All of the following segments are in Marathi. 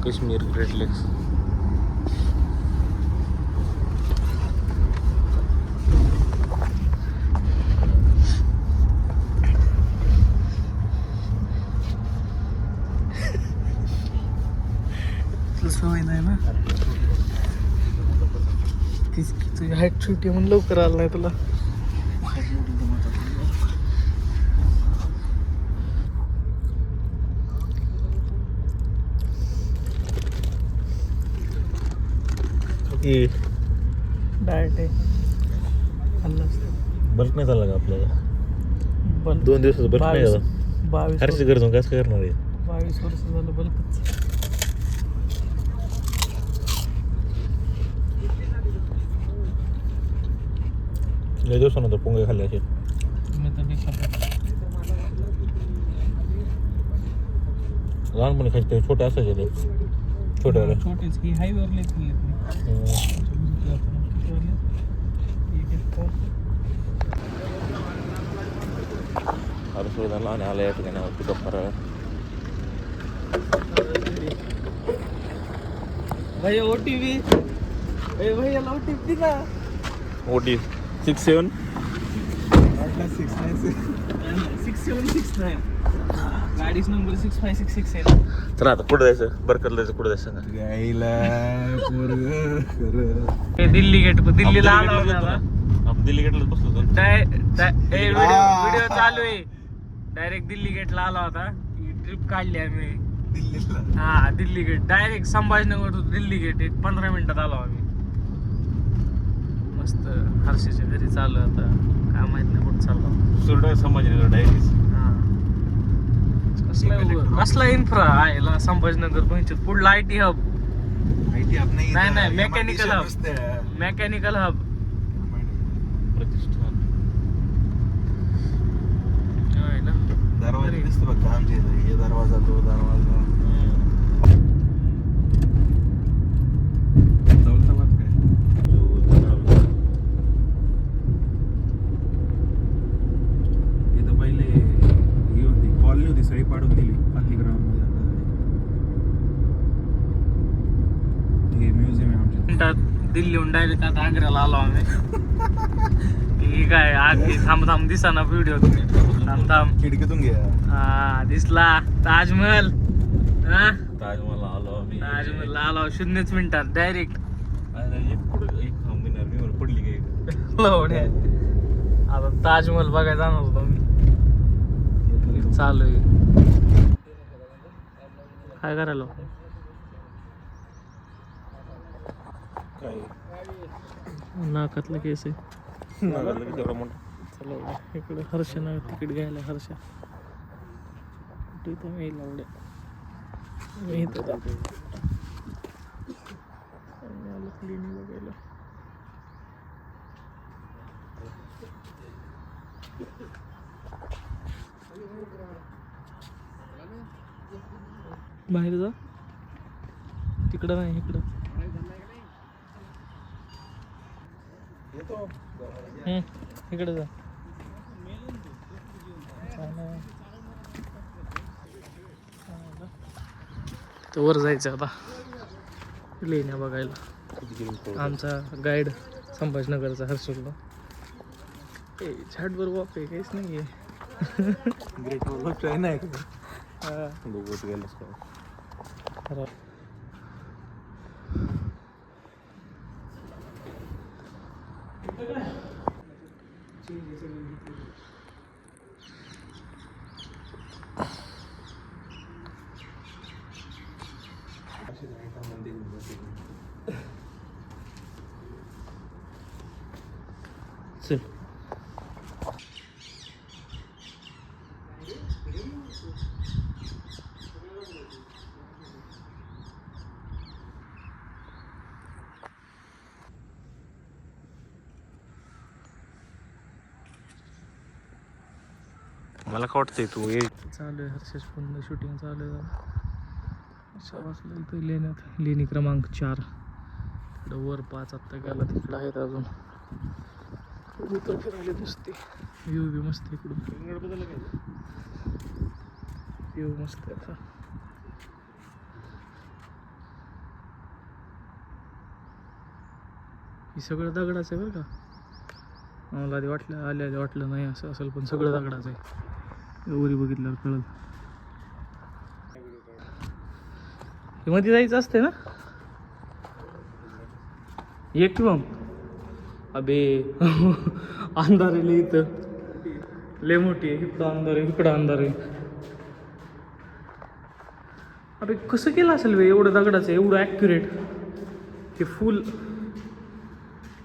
काश्मीर ग्रेट लेक्स. सवय नाही ना तुझी हाईट छोटी म्हणून लवकर आला नाही तुला. डायट आहे बल्क नाही झाला का आपल्याला? बल्क 2 दिवसाचं बल्क नाही झाला. 22 हरशी गरज कसं काय करणार आहे? 22 वर्ष झालं बल्कच. लय दिवसानंतर पोंगे खाल्ले असे. मी तर नाही खात. लहानपणी खायचे छोटे असायचे ते छोटे. छोटेच ही हायवेवरले अरे सुविधा लहान आलं या ठिकाणी पिकअप करायला. भैया OTP भैया OTP का OT 67 6769 गाडीच नंबर 6566 आहे. तर आता पुढे जायचं बरकत जायचं. पुढे जायचं ते दिल्ली गेट दिल्लीला आलो आपण दिल्ली गेटलाच बसलो होतो. व्हिडिओ चालू आहे. डायरेक्ट दिल्ली गेटला आला होता. ट्रिप काढली आम्ही दिल्लीला. हा Delhi gate direct Sambhajinagar to Delhi gate 15 मिनिटात आलो आम्ही. मस्त हर्षीच्या घरी चालू आता काय माहित नाही कुठं चाललो. सुरडा संभाजीनगर डायरीज. कसला इन्फ्रा आहे संभाजीनगर पोहोचत. पुढला IT हब नाही मेकॅनिकल हब प्रतिष्ठान. दरवाजा दिसतो बघ आमच्या इथं. हे दरवाजा तो दरवाजा दौलताबाद काय इथं पहिले ही होती कॉलनी होती सळी पाडून दिली खाली ग्राउंड मध्ये. हे म्युझियम आहे आमच्या मिनिटात दिल्लीहून डायरेक्ट आता आग्र्याला आलो आम्ही. ही काय आगी थांब दिसा ना व्हिडिओ थांब खिडकीतून घ्या. हा दिसला ताजमहल. ताजमहल आलो आम्ही. ताजमहल आलो 0 मिनिटात डायरेक्ट. पडली काही आता ताजमहल बघायला जाणार होतो मी. चालू आहे काय करायला नाकातलं केस आहे. चला इकडे हर्षा ना तिकीट घ्यायला. हर्षा कुठे मी लावड्या मी इथं जातो. क्लिनिक बघायला. बाहेर जा तिकडं नाही इकडं. इकडे जा. तर वर जायचं आता लेण्या बघायला. आमचा गाईड संभाजीनगरचा हर्षुला झाडवर वॉक आहे काहीच नाही आहे. ग्रेट वॉल ऑफ चायना आहे बघत गेलंच काय. चल मला काय वाटतंय तू ये. चालू आहे हर्षेश फोन शूटिंग चालू आहे. वाचलं इथं लेण्यात लेणी क्रमांक 4. इकडं वर 5 आत्ता गेला. तिकडं आहेत अजून इथं फिरायला दिसते. व्ह्यू बी मस्त आहे इकडून. व्ह्यू मस्त आहे. हे सगळं दगडाचं आहे बरं का. मला आधी आले वाटलं नाही असं असेल, पण सगळं दगडाचं आहे. वरी बघितल्यावर कळलं. हे मध्ये जायचं असते ना. एक किंवा अबे अंधार आहे इथं, लय मोठी आहे. इकडं अंधार आहे, इकडं अंधार आहे. अबे कसं केलं असेल बे एवढं दगडाचं, एवढं ॲक्युरेट. हे फुल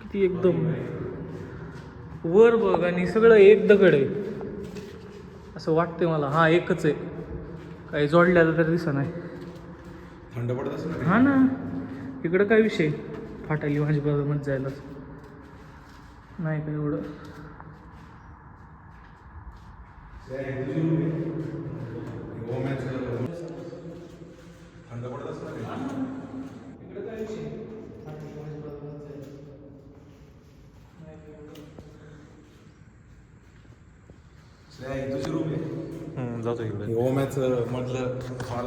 किती एकदम वर बघ, आणि सगळं एक दगड आहे असं वाटतंय मला. हा एकच आहे, काही जोडल्याचं तरी दिसत नाही. थंड पडत असेल. हा ना, इकडं काय विषय फाटायली माझी मत जायलाच नाही काय एवढं. थंड पडत असेल. तुझी रूम आहे. जातो इकडे. ओम्याचं मधलं हॉल.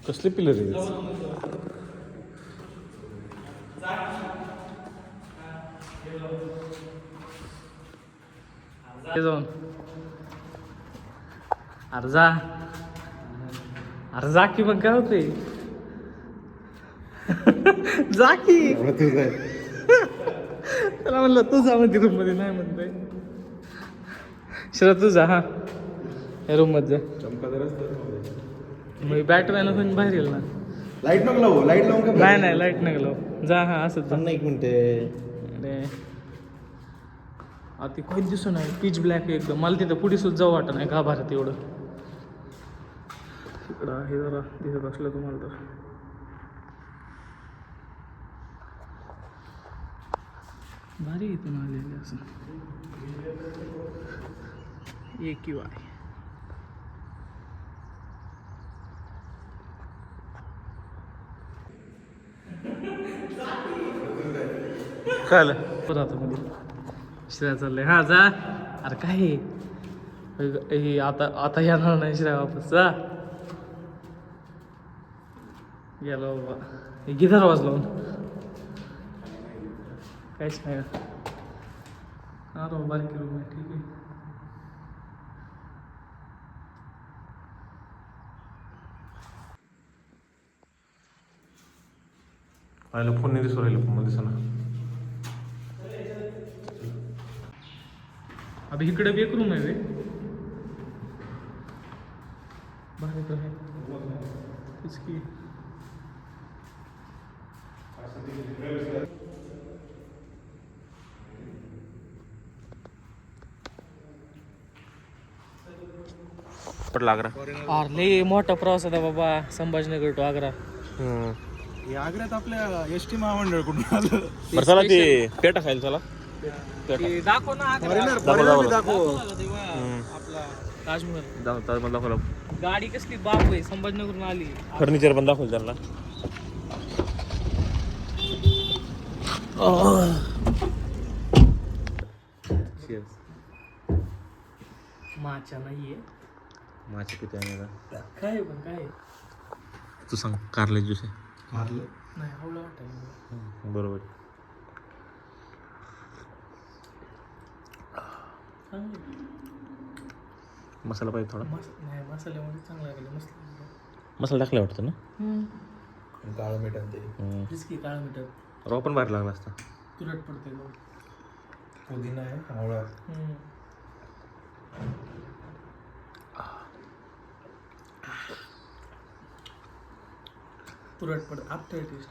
कसले पिलर आहे? जाऊन अर्जा अर्जा की मग काय होते. जा की त्याला म्हणलं तू जा म्हणते रूम मध्ये, नाही म्हणतोय. श्रा तू जा. हा या रूम मध्ये जा. मग बॅटमॅन होऊन बाहेर येईल ना. लाईट नको लावू. लाईट लावून का? नाही लाईट नाही लाव. जा. हा असंच जा. एक मिनिटे. अरे ती काहीच दिसून नाही, पिच ब्लॅक एकदम. मला तिथं पुढे सुद्धा जाऊ वाटत नाही गाभाऱ्यात एवढं. इकडं आहे जरा दिसत असलं तुम्हाला तर. भारी इथून आलेले असं AQI. काय आलं? परत आता मध्ये श्रेया चाललंय. हा जा. अरे काय हे आता येणार नाही श्रेया वापस. जा गेला बाबा. हे गिटार वाजलावून काहीच नाही. हा रो बारीक रूम आहे, ठीक आहे. आयला फोन नाही दिसू राहिला, फोन मध्ये दिसना. अबे इकडे बी एक रूम आहे. बाहेर तर आहे तेच की. पट लाग रहा. अरे लय मोठा प्रवास होता बाबा, संभाजीनगर टू आग्रा. हे आग्र्यात आपल्या एसटी महामंडळ कुठून आलं? बरं चला ते पेटा खायला चला. ते दाखव ना आग्रा. आपला ताजमहल ताजमहल दाखवला. गाडी कसली बाप आहे, संभाजीनगरहून आली. फर्निचर पण दाखवलं त्यांना. माचा नाहीये. माझे किती आहे काय आहे पण काय आहे? तू सांग. कारले ज्यूस आहे. नाही आवडा वाटायला. बरोबर. मसाला पाहिजे थोडा. नाही मसाल्यामध्ये चांगला लागेल. मस्त मसाला टाकला वाटतं ना. काळं मीठ आणि ते बिस्की काळं मीठ रवा पण बाहेर लागला असता. तुरट पडते बघ. पुदिना आहे, आवळा. तुरट पडत आफ्टर टेस्ट.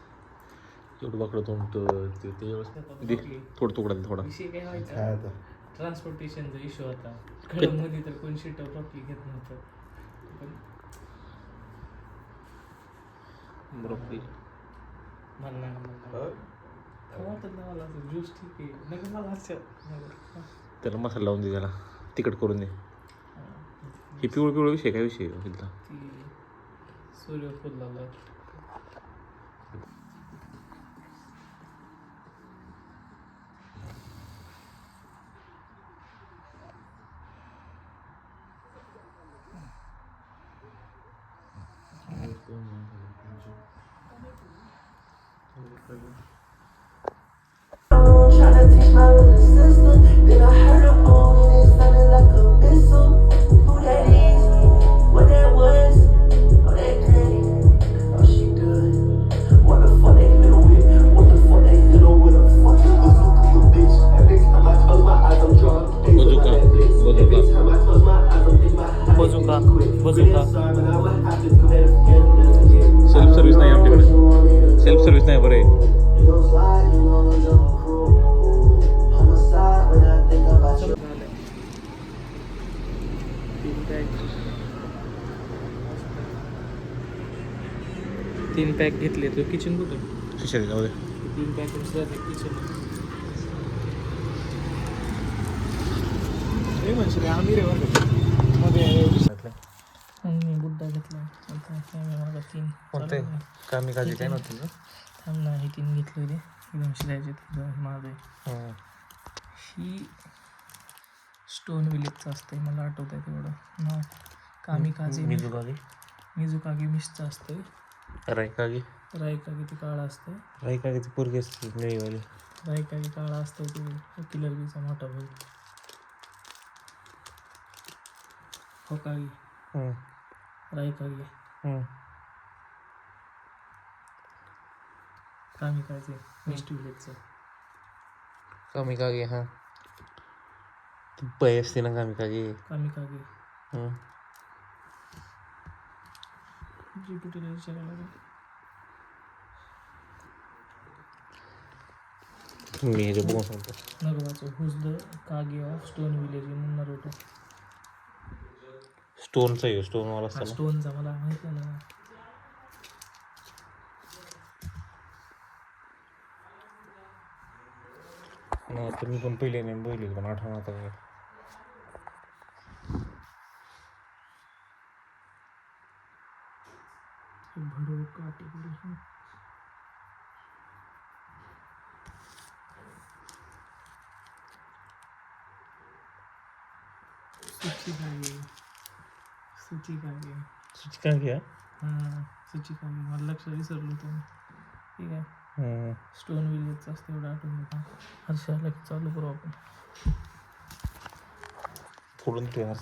एवढं बाकडं तोंड ते थोडं तुकडा दे थोडा. विषय काय व्हायचा, काय आता? ट्रान्सपोर्टेशनचा इश्यू होता. मध्ये तर कोण शीट प्रॉपरली घेत नव्हतं. पण ब्रोकली मला नाही वाटत ना मला असं ज्यूस ठीक आहे. नाही मला असं त्याला मसाला लावून दे, त्याला तिखट करून दे. हे पिवळं विषय काय विषय तिथला? ती सूर्यफूल लावला. Tryna teach my little sister. Then I heard her own and it sounded like a missile. Who that is? What that was? Oh, that granny. Oh, she good. What the fuck they little with? What the fuck they little with a fucking bazooka bitch? Every time I close my eyes, I'm drunk. Bazooka. Every time I close my eyes, I'm thinking my high. Bazooka. Quit. Bazooka. Sorry, but I would have to do that again and again. Self service नाही आमच्याकडे सेल्फ सर्व्हिस नाही बरं आहे You gon' slide, you gon' jump crew. Homicide when I think about you. तीन पॅक घेतले तो किचन कुठं खिशात जाऊ दे 3 पॅकेट किचन बुड्डा घेतला माझा 3 कोणते कामी काजी काय नव्हतं थांब ना हे 3 घेतले होते एकदम शिरायचे माझं ही स्टोन विलेजचं असतंय मला आठवत आहे तेवढं नाव कामिकाझे मिझुकागे मिसचं असतंय रायकागी रायकागे ते काळं असतंय रायकागीची पोरगी असते निळीवाली रायकागे काळा असतंय ते किलर बीचा मोठा भाऊ होकागी रायकागे कामिकाझे मिस्ट विलेजचं कामी कागी हां ती बाई असते ना कामी कागी कामिकागे जीपीटीला विचारायला लागेल मी ह्याच्या बघून सांगतो नगवाचं who's the Kage of stone village in Naruto स्टोनचा आहे स्टोनवाला हा असताना स्टोनचा मला माहिती आहे ना तर मी पण पहिले नाही बघितली पण आठवण आता काय भरो काटे भरो सुची कागे काय घ्या हां सुची कागे मला लक्ष विसरलो होतं मी ठीक आहे स्टोन विलेजचं असतं एवढं आठवून घेता हर्षाला की चालू करू आपण फोडून ठेवा